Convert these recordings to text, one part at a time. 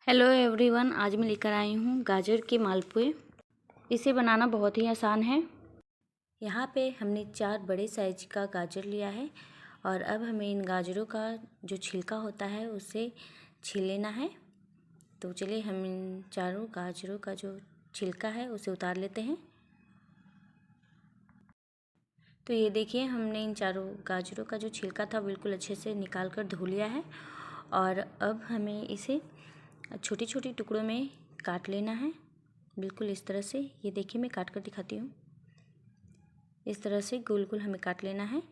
Hello everyone, आज मैं लेकर आई हूँ गाजर के मालपुए। इसे बनाना बहुत ही आसान है। यहाँ पे हमने 4 बड़े साइज का गाजर लिया है और अब हमें इन गाजरों का जो छिलका होता है उसे छील लेना है। तो चलिए हम इन चारों गाजरों का जो छिलका है उसे उतार लेते हैं। तो ये देखिए, हमने इन चारों गाजरों का जो छिलका था बिल्कुल अच्छे से निकाल कर धो लिया है और अब हमें इसे छोटी छोटी टुकड़ों में काट लेना है। बिल्कुल इस तरह से, ये देखिए मैं काट कर दिखाती हूँ। इस तरह से गोल गोल हमें काट लेना है।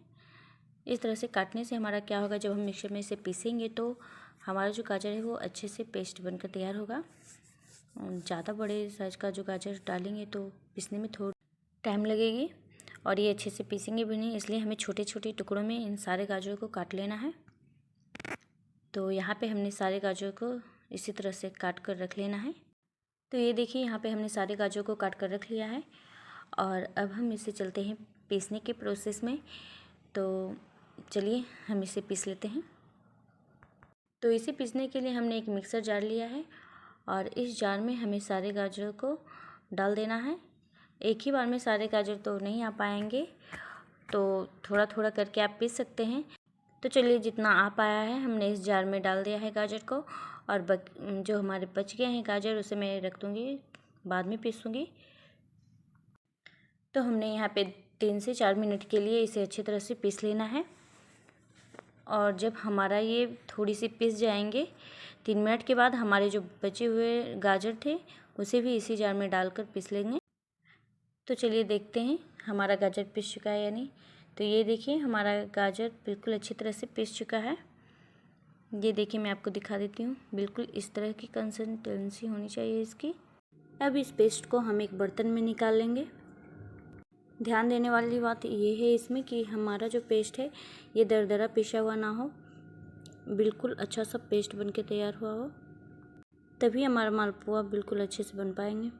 इस तरह से काटने से हमारा क्या होगा, जब हम मिक्सर में इसे पीसेंगे तो हमारा जो गाजर है वो अच्छे से पेस्ट बनकर तैयार होगा। ज़्यादा बड़े साइज का जो गाजर डालेंगे तो पीसने में थोड़ा टाइम लगेगी और ये अच्छे से पीसेंगे भी नहीं, इसलिए हमें छोटे छोटे टुकड़ों में इन सारे गाजरों को काट लेना है। तो यहाँ पे हमने सारे गाजरों को इसी तरह से काट कर रख लेना है। तो ये देखिए, यहाँ पे हमने सारे गाजरों को काट कर रख लिया है और अब हम इसे चलते हैं पीसने के प्रोसेस में। तो चलिए हम इसे पीस लेते हैं। तो इसे पीसने के लिए हमने एक मिक्सर जार लिया है और इस जार में हमें सारे गाजरों को डाल देना है। एक ही बार में सारे गाजर तो नहीं आ पाएंगे, तो थोड़ा थोड़ा करके आप पीस सकते हैं। तो चलिए, जितना आ पाया है हमने इस जार में डाल दिया है गाजर को और जो हमारे बच गए हैं गाजर उसे मैं रख दूँगी, बाद में पीसूँगी। तो हमने यहाँ पे 3 से 4 मिनट के लिए इसे अच्छी तरह से पीस लेना है और जब हमारा ये थोड़ी सी पीस जाएंगे, 3 मिनट के बाद हमारे जो बचे हुए गाजर थे उसे भी इसी जार में डालकर पीस लेंगे। तो चलिए देखते हैं हमारा गाजर पीस चुका है या नहीं। तो ये देखिए, हमारा गाजर बिल्कुल अच्छी तरह से पीस चुका है। ये देखिए, मैं आपको दिखा देती हूँ। बिल्कुल इस तरह की कंसिस्टेंसी होनी चाहिए इसकी। अब इस पेस्ट को हम एक बर्तन में निकाल लेंगे। ध्यान देने वाली बात ये है इसमें कि हमारा जो पेस्ट है ये दरदरा पिसा हुआ ना हो, बिल्कुल अच्छा सा पेस्ट बन के तैयार हुआ हो, तभी हमारा मालपुआ बिल्कुल अच्छे से बन पाएंगे।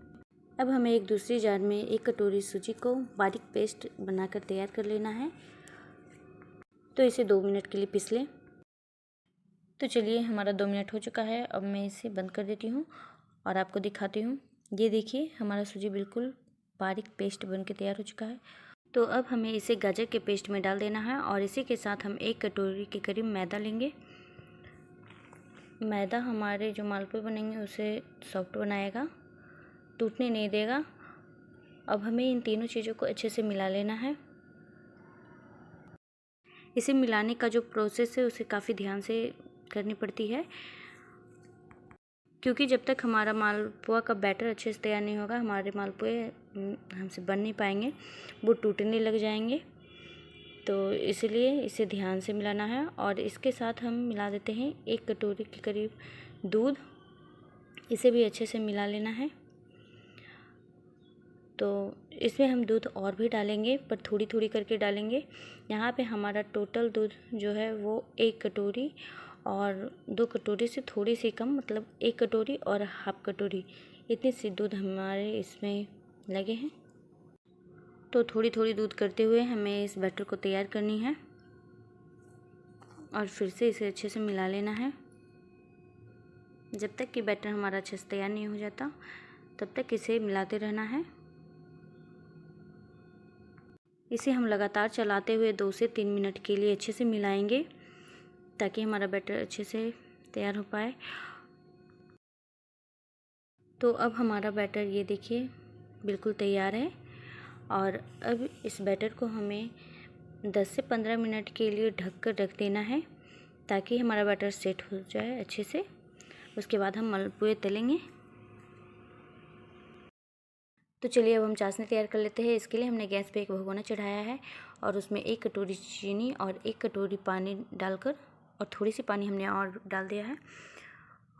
अब हमें एक दूसरी जार में 1 कटोरी सूजी को बारीक पेस्ट बनाकर तैयार कर लेना है। तो इसे 2 मिनट के लिए पीस लें। तो चलिए, हमारा 2 मिनट हो चुका है। अब मैं इसे बंद कर देती हूँ और आपको दिखाती हूँ। ये देखिए, हमारा सूजी बिल्कुल बारीक पेस्ट बन के तैयार हो चुका है। तो अब हमें इसे गाजर के पेस्ट में डाल देना है और इसी के साथ हम 1 कटोरी के करीब मैदा लेंगे। मैदा हमारे जो मालपुए बनेंगे उसे सॉफ्ट बनाएगा, टूटने नहीं देगा। अब हमें इन तीनों चीज़ों को अच्छे से मिला लेना है। इसे मिलाने का जो प्रोसेस है उसे काफ़ी ध्यान से करनी पड़ती है, क्योंकि जब तक हमारा मालपुआ का बैटर अच्छे से तैयार नहीं होगा हमारे मालपुए हमसे बन नहीं पाएंगे, वो टूटने लग जाएंगे। तो इसलिए इसे ध्यान से मिलाना है और इसके साथ हम मिला देते हैं 1 कटोरी के करीब दूध। इसे भी अच्छे से मिला लेना है। तो इसमें हम दूध और भी डालेंगे, पर थोड़ी थोड़ी करके डालेंगे। यहाँ पे हमारा टोटल दूध जो है वो 1 कटोरी और 2 कटोरी से थोड़ी सी कम, मतलब 1 कटोरी और हाफ कटोरी, इतनी सी दूध हमारे इसमें लगे हैं। तो थोड़ी थोड़ी दूध करते हुए हमें इस बैटर को तैयार करनी है और फिर से इसे अच्छे से मिला लेना है। जब तक कि बैटर हमारा अच्छे से तैयार नहीं हो जाता तब तक इसे मिलाते रहना है। इसे हम लगातार चलाते हुए 2 से 3 मिनट के लिए अच्छे से मिलाएंगे ताकि हमारा बैटर अच्छे से तैयार हो पाए। तो अब हमारा बैटर ये देखिए बिल्कुल तैयार है और अब इस बैटर को हमें 10 से 15 मिनट के लिए ढक कर रख देना है ताकि हमारा बैटर सेट हो जाए अच्छे से। उसके बाद हम मालपुए तलेंगे। तो चलिए, अब हम चाशनी तैयार कर लेते हैं। इसके लिए हमने गैस पे एक भगोना चढ़ाया है और उसमें 1 कटोरी चीनी और 1 कटोरी पानी डालकर, और थोड़ी सी पानी हमने और डाल दिया है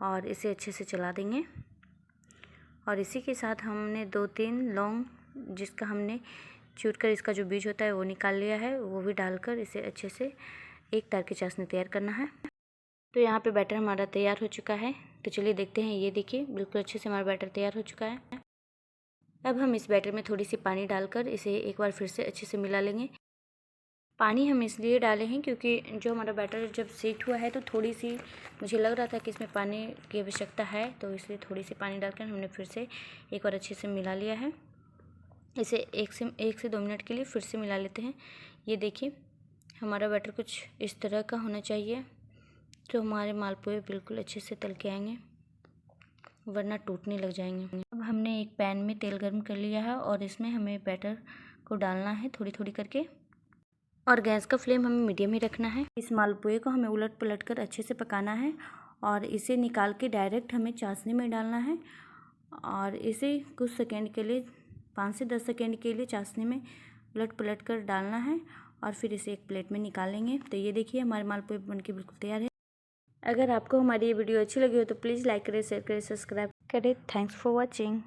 और इसे अच्छे से चला देंगे। और इसी के साथ हमने 2-3 लौंग, जिसका हमने चूर कर इसका जो बीज होता है वो निकाल लिया है, वो भी डालकर इसे अच्छे से एक तार की चाशनी तैयार करना है। तो यहाँ पे बैटर हमारा तैयार हो चुका है। तो चलिए देखते हैं। ये देखिए, बिल्कुल अच्छे से हमारा बैटर तैयार हो चुका है। अब हम इस बैटर में थोड़ी सी पानी डालकर इसे एक बार फिर से अच्छे से मिला लेंगे। पानी हम इसलिए डाले हैं क्योंकि जो हमारा बैटर जब सेट हुआ है तो थोड़ी सी मुझे लग रहा था कि इसमें पानी की आवश्यकता है, तो इसलिए थोड़ी सी पानी डालकर हमने फिर से एक बार अच्छे से मिला लिया है। इसे एक से 2 मिनट के लिए फिर से मिला लेते हैं। ये देखिए हमारा बैटर कुछ इस तरह का होना चाहिए, तो हमारे मालपुए बिल्कुल अच्छे से तल के आएंगे, वरना टूटने लग जाएंगे। अब हमने एक पैन में तेल गर्म कर लिया है और इसमें हमें बैटर को डालना है थोड़ी थोड़ी करके, और गैस का फ्लेम हमें मीडियम ही रखना है। इस मालपुए को हमें उलट पलट कर अच्छे से पकाना है और इसे निकाल के डायरेक्ट हमें चाशनी में डालना है और इसे कुछ सेकंड के लिए 5 से 10 सेकंड के लिए चाशनी में उलट पलट कर डालना है और फिर इसे एक प्लेट में निकालेंगे। तो ये देखिए हमारे मालपुए बनके बिल्कुल तैयार है। अगर आपको हमारी ये वीडियो अच्छी लगी हो तो प्लीज़ लाइक करें, शेयर करें, सब्सक्राइब करें। Thanks for watching.